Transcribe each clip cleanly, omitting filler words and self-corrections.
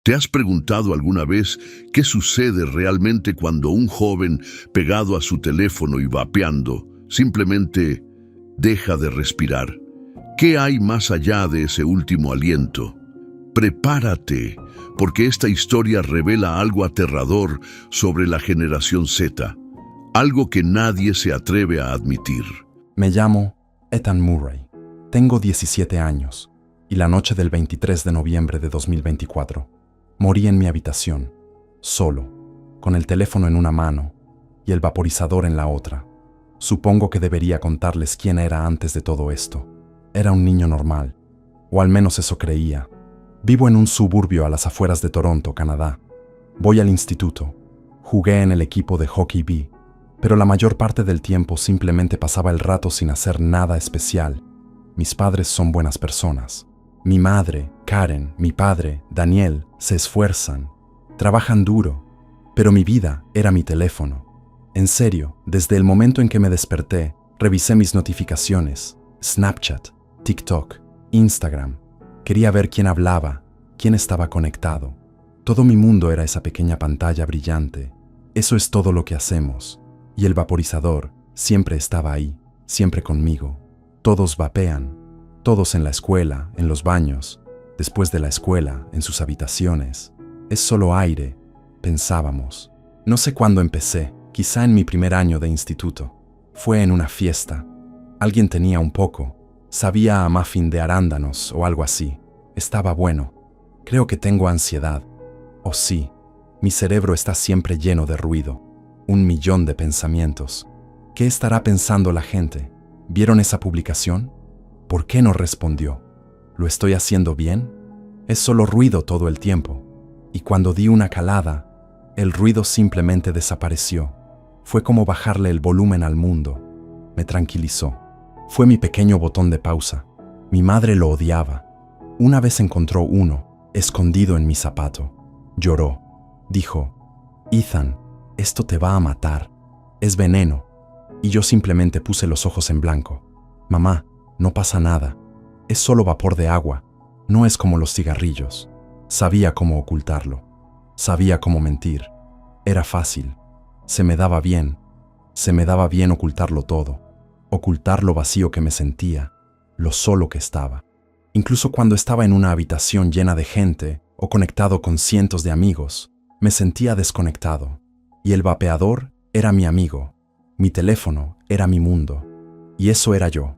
¿Te has preguntado alguna vez qué sucede realmente cuando un joven pegado a su teléfono y vapeando simplemente deja de respirar? ¿Qué hay más allá de ese último aliento? Prepárate, porque esta historia revela algo aterrador sobre la generación Z, algo que nadie se atreve a admitir. Me llamo Ethan Murray. Tengo 17 años y la noche del 23 de noviembre de 2024 morí en mi habitación, solo, con el teléfono en una mano y el vaporizador en la otra. Supongo que debería contarles quién era antes de todo esto. Era un niño normal, o al menos eso creía. Vivo en un suburbio a las afueras de Toronto, Canadá. Voy al instituto. Jugué en el equipo de hockey B, pero la mayor parte del tiempo simplemente pasaba el rato sin hacer nada especial. Mis padres son buenas personas. Mi madre, Karen, mi padre, Daniel, se esfuerzan, trabajan duro, pero mi vida era mi teléfono. En serio, desde el momento en que me desperté, revisé mis notificaciones, Snapchat, TikTok, Instagram. Quería ver quién hablaba, quién estaba conectado. Todo mi mundo era esa pequeña pantalla brillante. Eso es todo lo que hacemos. Y el vaporizador siempre estaba ahí, siempre conmigo. Todos vapean. Todos en la escuela, en los baños, después de la escuela, en sus habitaciones. Es solo aire, pensábamos. No sé cuándo empecé, quizá en mi primer año de instituto. Fue en una fiesta. Alguien tenía un poco. Sabía a muffin de arándanos o algo así. Estaba bueno. Creo que tengo ansiedad. Oh sí, mi cerebro está siempre lleno de ruido. 1.000.000 de pensamientos. ¿Qué estará pensando la gente? ¿Vieron esa publicación? ¿Por qué no respondió? ¿Lo estoy haciendo bien? Es solo ruido todo el tiempo. Y cuando di una calada, el ruido simplemente desapareció. Fue como bajarle el volumen al mundo. Me tranquilizó. Fue mi pequeño botón de pausa. Mi madre lo odiaba. Una vez encontró uno, escondido en mi zapato. Lloró. Dijo, Ethan, esto te va a matar. Es veneno. Y yo simplemente puse los ojos en blanco. Mamá, no pasa nada. Es solo vapor de agua. No es como los cigarrillos. Sabía cómo ocultarlo. Sabía cómo mentir. Era fácil. Se me daba bien. Se me daba bien ocultarlo todo. Ocultar lo vacío que me sentía, lo solo que estaba. Incluso cuando estaba en una habitación llena de gente o conectado con cientos de amigos, me sentía desconectado. Y el vapeador era mi amigo. Mi teléfono era mi mundo. Y eso era yo.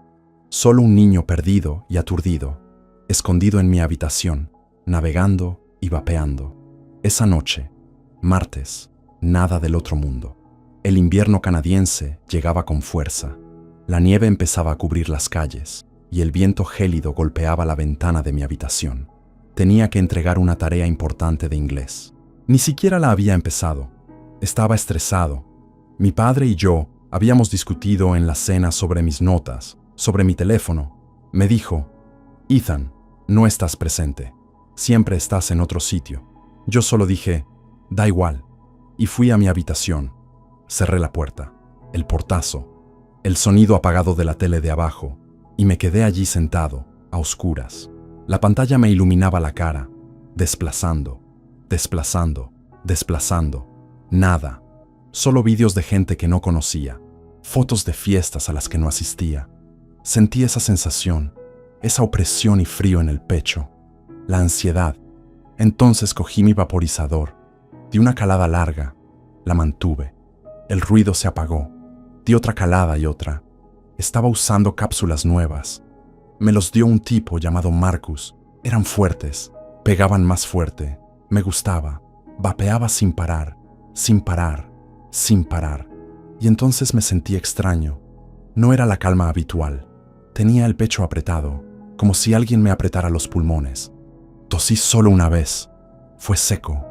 Solo un niño perdido y aturdido, escondido en mi habitación, navegando y vapeando. Esa noche, martes, nada del otro mundo. El invierno canadiense llegaba con fuerza. La nieve empezaba a cubrir las calles y el viento gélido golpeaba la ventana de mi habitación. Tenía que entregar una tarea importante de inglés. Ni siquiera la había empezado. Estaba estresado. Mi padre y yo habíamos discutido en la cena sobre mis notas, sobre mi teléfono. Me dijo, Ethan, no estás presente. Siempre estás en otro sitio. Yo solo dije, da igual. Y fui a mi habitación. Cerré la puerta. El portazo. El sonido apagado de la tele de abajo. Y me quedé allí sentado, a oscuras. La pantalla me iluminaba la cara, desplazando, desplazando, desplazando. Nada. Solo vídeos de gente que no conocía. Fotos de fiestas a las que no asistía. Sentí esa sensación, esa opresión y frío en el pecho, la ansiedad. Entonces cogí mi vaporizador, di una calada larga, la mantuve. El ruido se apagó, di otra calada y otra. Estaba usando cápsulas nuevas. Me los dio un tipo llamado Marcus. Eran fuertes, pegaban más fuerte. Me gustaba, vapeaba sin parar, sin parar, sin parar. Y entonces me sentí extraño. No era la calma habitual. Tenía el pecho apretado, como si alguien me apretara los pulmones. Tosí solo una vez. Fue seco.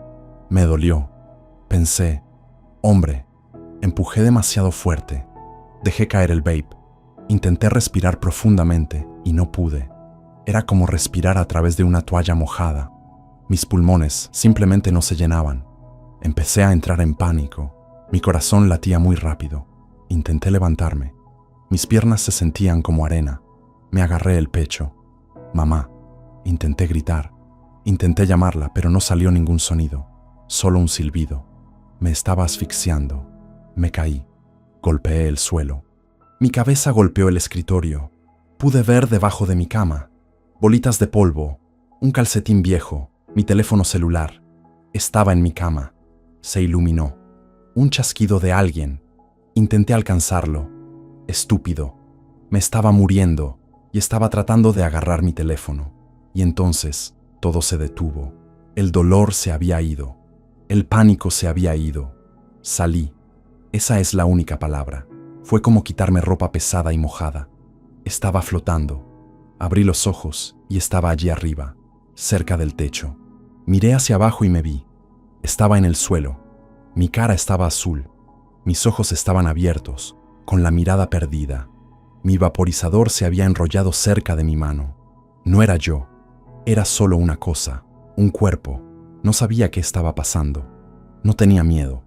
Me dolió. Pensé, hombre, empujé demasiado fuerte. Dejé caer el vape. Intenté respirar profundamente y no pude. Era como respirar a través de una toalla mojada. Mis pulmones simplemente no se llenaban. Empecé a entrar en pánico. Mi corazón latía muy rápido. Intenté levantarme. Mis piernas se sentían como arena. Me agarré el pecho. Mamá. Intenté gritar. Intenté llamarla, pero no salió ningún sonido, solo un silbido. Me estaba asfixiando. Me caí. Golpeé el suelo. Mi cabeza golpeó el escritorio. Pude ver debajo de mi cama bolitas de polvo, un calcetín viejo, mi teléfono celular. Estaba en mi cama. Se iluminó. Un chasquido de alguien. Intenté alcanzarlo. Estúpido. Me estaba muriendo y estaba tratando de agarrar mi teléfono. Y entonces todo se detuvo. El dolor se había ido. El pánico se había ido. Salí. Esa es la única palabra. Fue como quitarme ropa pesada y mojada. Estaba flotando. Abrí los ojos y estaba allí arriba, cerca del techo. Miré hacia abajo y me vi. Estaba en el suelo. Mi cara estaba azul. Mis ojos estaban abiertos, con la mirada perdida. Mi vaporizador se había enrollado cerca de mi mano. No era yo. Era solo una cosa, un cuerpo. No sabía qué estaba pasando. No tenía miedo.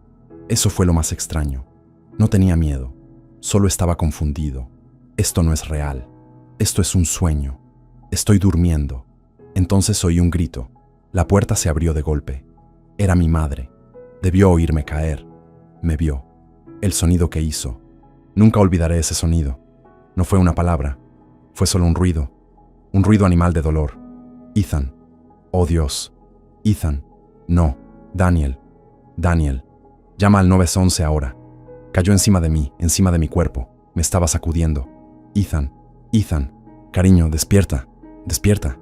Eso fue lo más extraño. No tenía miedo. Solo estaba confundido. Esto no es real. Esto es un sueño. Estoy durmiendo. Entonces oí un grito. La puerta se abrió de golpe. Era mi madre. Debió oírme caer. Me vio. El sonido que hizo. Nunca olvidaré ese sonido. No fue una palabra. Fue solo un ruido. Un ruido animal de dolor. Ethan. Oh Dios. Ethan. No. Daniel. Daniel. Llama al 911 ahora. Cayó encima de mí, encima de mi cuerpo. Me estaba sacudiendo. Ethan. Ethan. Cariño, despierta. Despierta.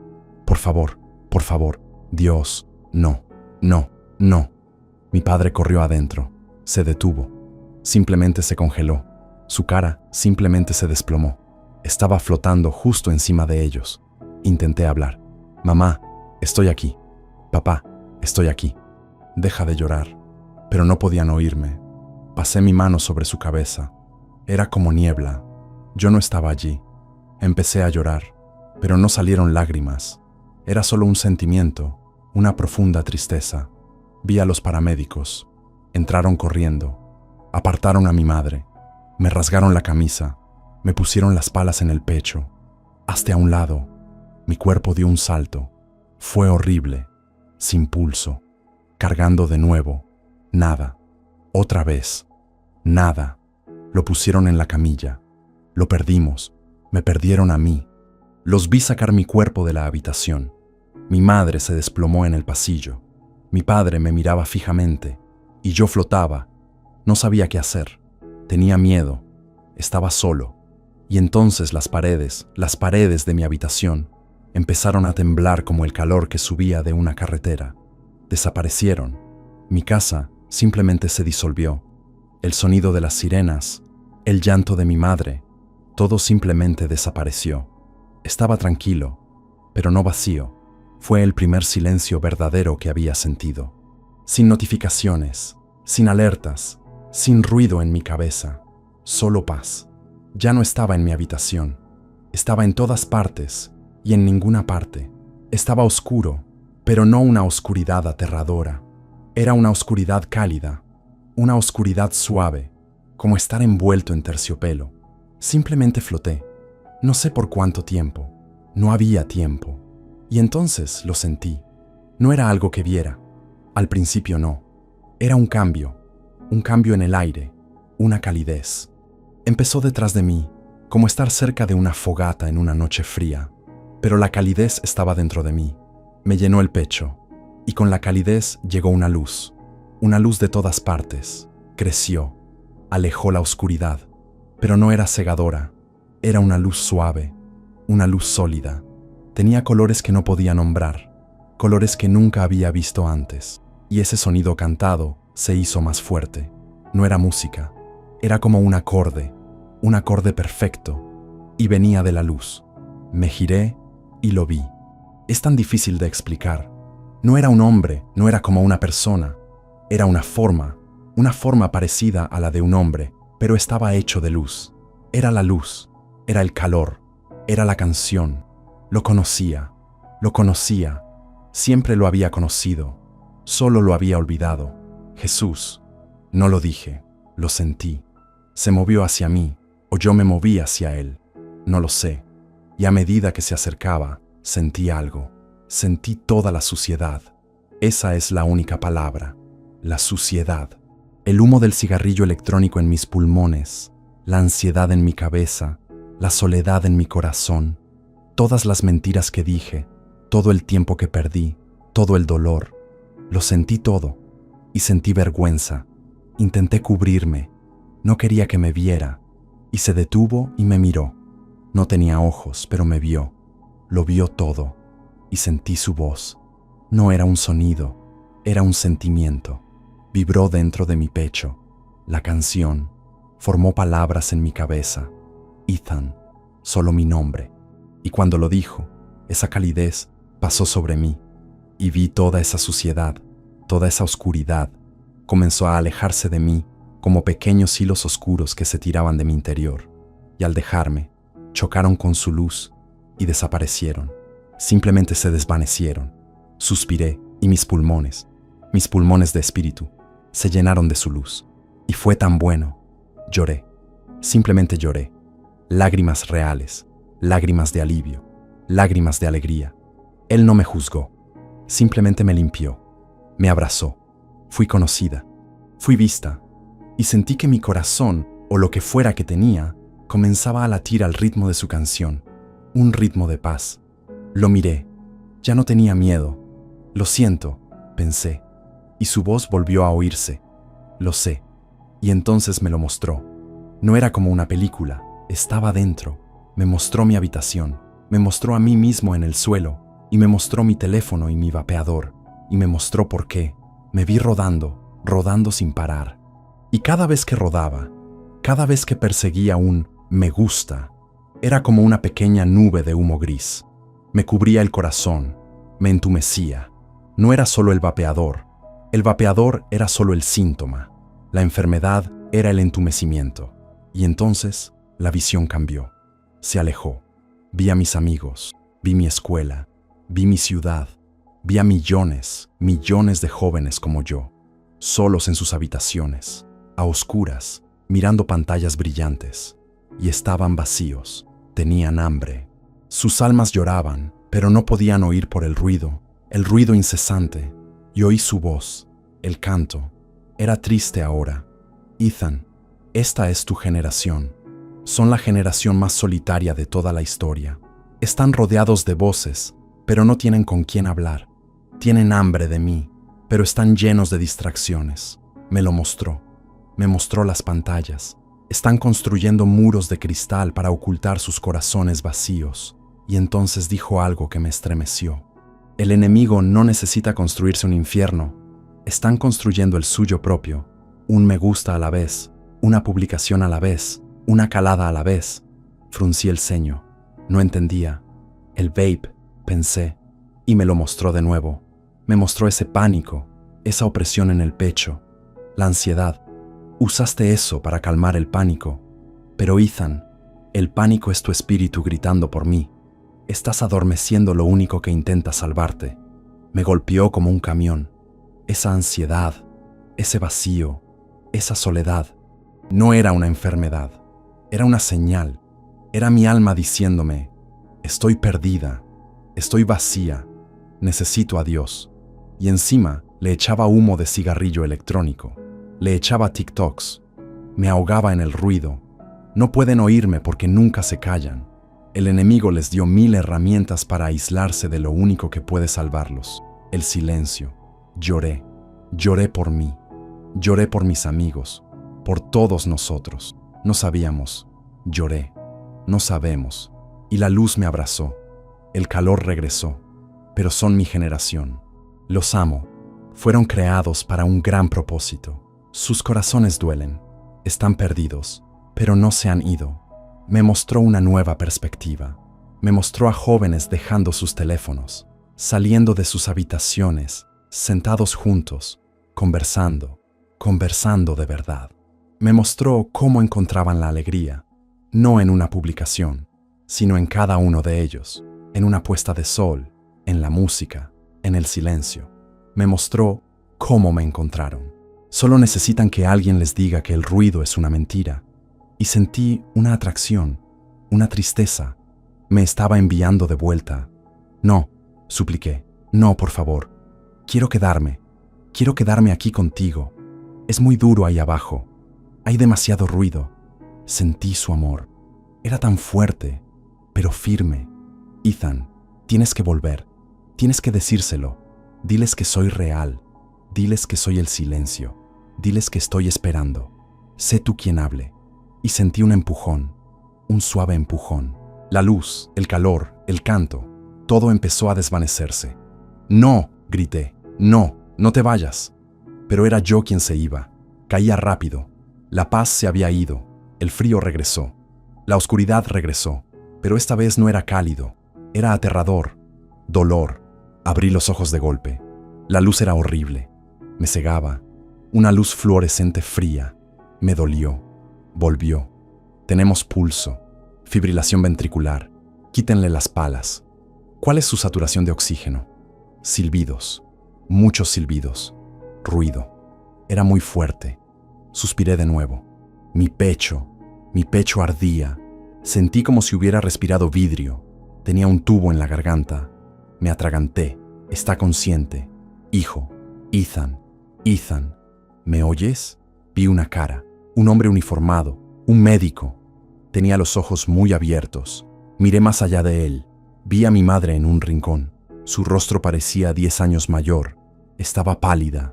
Por favor. Por favor. Dios. No. No. No. Mi padre corrió adentro. Se detuvo. Simplemente se congeló. Su cara simplemente se desplomó. Estaba flotando justo encima de ellos. Intenté hablar. Mamá, estoy aquí. Papá, estoy aquí. Deja de llorar. Pero no podían oírme. Pasé mi mano sobre su cabeza. Era como niebla. Yo no estaba allí. Empecé a llorar, pero no salieron lágrimas. Era solo un sentimiento, una profunda tristeza. Vi a los paramédicos. Entraron corriendo. Apartaron a mi madre. Me rasgaron la camisa. Me pusieron las palas en el pecho. Hasta a un lado. Mi cuerpo dio un salto. Fue horrible. Sin pulso. Cargando de nuevo. Nada. Otra vez. Nada. Lo pusieron en la camilla. Lo perdimos. Me perdieron a mí. Los vi sacar mi cuerpo de la habitación. Mi madre se desplomó en el pasillo. Mi padre me miraba fijamente. Y yo flotaba. No sabía qué hacer. Tenía miedo. Estaba solo. Y entonces las paredes de mi habitación, empezaron a temblar como el calor que subía de una carretera. Desaparecieron. Mi casa simplemente se disolvió. El sonido de las sirenas, el llanto de mi madre, todo simplemente desapareció. Estaba tranquilo, pero no vacío. Fue el primer silencio verdadero que había sentido. Sin notificaciones, sin alertas, sin ruido en mi cabeza. Solo paz. Ya no estaba en mi habitación. Estaba en todas partes y en ninguna parte. Estaba oscuro, pero no una oscuridad aterradora. Era una oscuridad cálida, una oscuridad suave, como estar envuelto en terciopelo. Simplemente floté. No sé por cuánto tiempo. No había tiempo. Y entonces lo sentí. No era algo que viera. Al principio no. Era un cambio en el aire, una calidez. Empezó detrás de mí, como estar cerca de una fogata en una noche fría, pero la calidez estaba dentro de mí. Me llenó el pecho, y con la calidez llegó una luz de todas partes. Creció, alejó la oscuridad, pero no era cegadora. Era una luz suave, una luz sólida. Tenía colores que no podía nombrar, colores que nunca había visto antes, y ese sonido cantado se hizo más fuerte. No era música, era como un acorde perfecto, y venía de la luz. Me giré y lo vi. Es tan difícil de explicar. No era un hombre, no era como una persona. Era una forma parecida a la de un hombre, pero estaba hecho de luz. Era la luz, era el calor, era la canción. Lo conocía, siempre lo había conocido, solo lo había olvidado. Jesús. No lo dije, lo sentí. Se movió hacia mí, o yo me moví hacia él. No lo sé. Y a medida que se acercaba, sentí algo. Sentí toda la suciedad. Esa es la única palabra, la suciedad. El humo del cigarrillo electrónico en mis pulmones, la ansiedad en mi cabeza, la soledad en mi corazón, todas las mentiras que dije, todo el tiempo que perdí, todo el dolor. Lo sentí todo y sentí vergüenza. Intenté cubrirme, no quería que me viera, y se detuvo y me miró. No tenía ojos, pero me vio. Lo vio todo y sentí su voz. No era un sonido, era un sentimiento. Vibró dentro de mi pecho. La canción formó palabras en mi cabeza. Ethan, solo mi nombre. Y cuando lo dijo, esa calidez pasó sobre mí y vi toda esa suciedad, toda esa oscuridad. Comenzó a alejarse de mí como pequeños hilos oscuros que se tiraban de mi interior. Y al dejarme, chocaron con su luz y desaparecieron. Simplemente se desvanecieron. Suspiré y mis pulmones de espíritu, se llenaron de su luz. Y fue tan bueno. Lloré. Simplemente lloré. Lágrimas reales, lágrimas de alivio, lágrimas de alegría. Él no me juzgó. Simplemente me limpió. Me abrazó. Fui conocida. Fui vista. Y sentí que mi corazón, o lo que fuera que tenía, comenzaba a latir al ritmo de su canción. Un ritmo de paz. Lo miré. Ya no tenía miedo. Lo siento, pensé. Y su voz volvió a oírse. Lo sé. Y entonces me lo mostró. No era como una película. Estaba dentro. Me mostró mi habitación. Me mostró a mí mismo en el suelo. Y me mostró mi teléfono y mi vapeador. Y me mostró por qué. Me vi rodando, rodando sin parar. Y cada vez que rodaba, cada vez que perseguía un me gusta, era como una pequeña nube de humo gris. Me cubría el corazón, me entumecía. No era solo el vapeador era solo el síntoma. La enfermedad era el entumecimiento. Y entonces la visión cambió. Se alejó. Vi a mis amigos, vi mi escuela, vi mi ciudad, vi a millones, millones de jóvenes como yo, solos en sus habitaciones, a oscuras, mirando pantallas brillantes. Y estaban vacíos, tenían hambre. Sus almas lloraban, pero no podían oír por el ruido incesante. Y oí su voz, el canto. Era triste ahora. Ethan, esta es tu generación. Son la generación más solitaria de toda la historia. Están rodeados de voces, pero no tienen con quién hablar. Tienen hambre de mí, pero están llenos de distracciones. Me lo mostró. Me mostró las pantallas. Están construyendo muros de cristal para ocultar sus corazones vacíos. Y entonces dijo algo que me estremeció. El enemigo no necesita construirse un infierno. Están construyendo el suyo propio. Un me gusta a la vez, una publicación a la vez, una calada a la vez. Fruncí el ceño. No entendía. El vape, pensé, y me lo mostró de nuevo. Me mostró ese pánico, esa opresión en el pecho, la ansiedad. Usaste eso para calmar el pánico. Pero Ethan, el pánico es tu espíritu gritando por mí. Estás adormeciendo lo único que intenta salvarte. Me golpeó como un camión. Esa ansiedad, ese vacío, esa soledad, no era una enfermedad. Era una señal. Era mi alma diciéndome, estoy perdida, estoy vacía, necesito a Dios. Y encima le echaba humo de cigarrillo electrónico. Le echaba TikToks. Me ahogaba en el ruido. No pueden oírme porque nunca se callan. El enemigo les dio 1000 herramientas para aislarse de lo único que puede salvarlos, el silencio. Lloré. Lloré por mí. Lloré por mis amigos. Por todos nosotros. No sabíamos. Lloré. No sabemos. Y la luz me abrazó. El calor regresó. Pero son mi generación. Los amo. Fueron creados para un gran propósito. Sus corazones duelen. Están perdidos, pero no se han ido. Me mostró una nueva perspectiva. Me mostró a jóvenes dejando sus teléfonos, saliendo de sus habitaciones, sentados juntos, conversando de verdad. Me mostró cómo encontraban la alegría, no en una publicación, sino en cada uno de ellos, en una puesta de sol, en la música, en el silencio. Me mostró cómo me encontraron. Solo necesitan que alguien les diga que el ruido es una mentira. Y sentí una atracción, una tristeza. Me estaba enviando de vuelta. No, Supliqué. No, por favor. Quiero quedarme aquí contigo. Es muy duro ahí abajo. Hay demasiado ruido. Sentí su amor. Era tan fuerte, pero firme. Ethan, tienes que volver. Tienes que decírselo. Diles que soy real. Diles que soy el silencio. Diles que estoy esperando. Sé tú quien hable. Y sentí un empujón, un suave empujón. La luz, el calor, el canto, todo empezó a desvanecerse. ¡No!, grité. ¡No! ¡No te vayas! Pero era yo quien se iba. Caía rápido. La paz se había ido. El frío regresó. La oscuridad regresó. Pero esta vez no era cálido. Era aterrador. Dolor. Abrí los ojos de golpe. La luz era horrible. Me cegaba. Una luz fluorescente fría. Me dolió. Volvió. Tenemos pulso. Fibrilación ventricular. Quítenle las palas. ¿Cuál es su saturación de oxígeno? Silbidos. Muchos silbidos. Ruido. Era muy fuerte. Suspiré de nuevo. Mi pecho ardía. Sentí como si hubiera respirado vidrio. Tenía un tubo en la garganta. Me atraganté. Está consciente. Hijo. Ethan. Ethan. ¿Me oyes? Vi una cara. Un hombre uniformado. Un médico. Tenía los ojos muy abiertos. Miré más allá de él. Vi a mi madre en un rincón. Su rostro parecía 10 años mayor. Estaba pálida.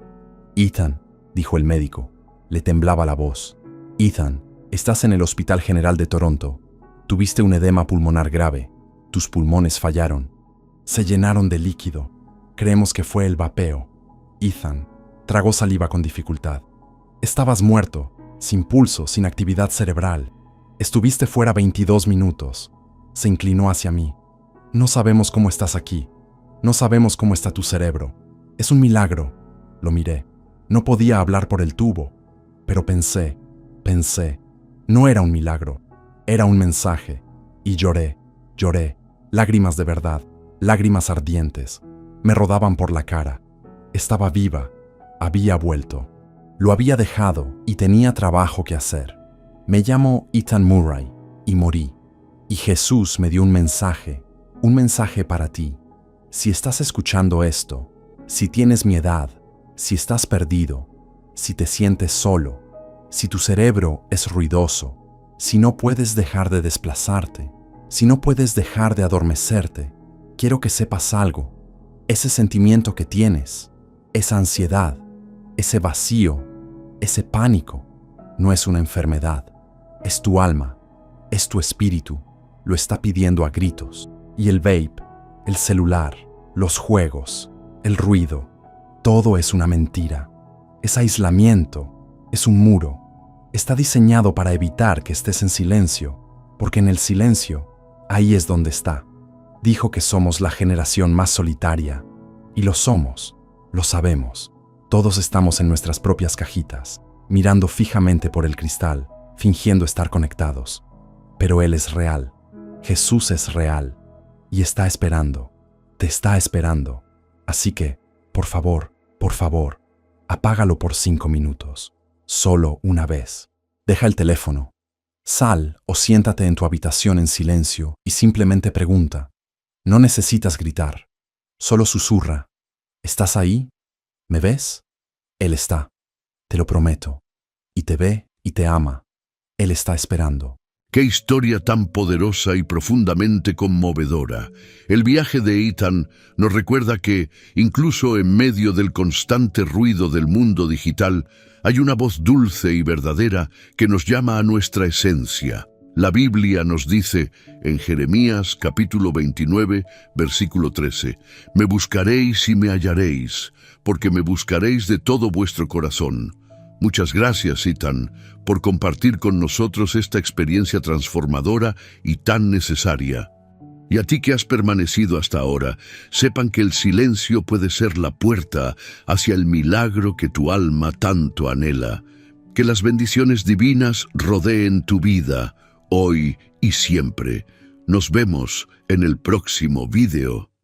Ethan, dijo el médico. Le temblaba la voz. Ethan, estás en el Hospital General de Toronto. Tuviste un edema pulmonar grave. Tus pulmones fallaron. Se llenaron de líquido. Creemos que fue el vapeo. Ethan tragó saliva con dificultad. Estabas muerto, sin pulso, sin actividad cerebral. Estuviste fuera 22 minutos. Se inclinó hacia mí. No sabemos cómo estás aquí. No sabemos cómo está tu cerebro. Es un milagro. Lo miré. No podía hablar por el tubo. Pero pensé. No era un milagro. Era un mensaje. Y lloré. Lágrimas de verdad. Lágrimas ardientes. Me rodaban por la cara. Estaba viva. Había vuelto. Lo había dejado y tenía trabajo que hacer. Me llamo Ethan Murray y morí. Y Jesús me dio un mensaje para ti. Si estás escuchando esto, si tienes mi edad, si estás perdido, si te sientes solo, si tu cerebro es ruidoso, si no puedes dejar de desplazarte, si no puedes dejar de adormecerte, quiero que sepas algo. Ese sentimiento que tienes, esa ansiedad, ese vacío, ese pánico, no es una enfermedad. Es tu alma, es tu espíritu, lo está pidiendo a gritos. Y el vape, el celular, los juegos, el ruido, todo es una mentira. Es aislamiento, es un muro. Está diseñado para evitar que estés en silencio, porque en el silencio, ahí es donde está. Dijo que somos la generación más solitaria, y lo somos, lo sabemos. Todos estamos en nuestras propias cajitas, mirando fijamente por el cristal, fingiendo estar conectados. Pero Él es real. Jesús es real. Y está esperando. Te está esperando. Así que, por favor, apágalo por 5 minutos. Solo una vez. Deja el teléfono. Sal o siéntate en tu habitación en silencio y simplemente pregunta. No necesitas gritar. Solo susurra. ¿Estás ahí? ¿Me ves? Él está. Te lo prometo. Y te ve y te ama. Él está esperando. Qué historia tan poderosa y profundamente conmovedora. El viaje de Ethan nos recuerda que, incluso en medio del constante ruido del mundo digital, hay una voz dulce y verdadera que nos llama a nuestra esencia. La Biblia nos dice, en Jeremías capítulo 29, versículo 13, «Me buscaréis y me hallaréis, porque me buscaréis de todo vuestro corazón». Muchas gracias, Ethan, por compartir con nosotros esta experiencia transformadora y tan necesaria. Y a ti que has permanecido hasta ahora, sepan que el silencio puede ser la puerta hacia el milagro que tu alma tanto anhela. Que las bendiciones divinas rodeen tu vida, hoy y siempre. Nos vemos en el próximo video.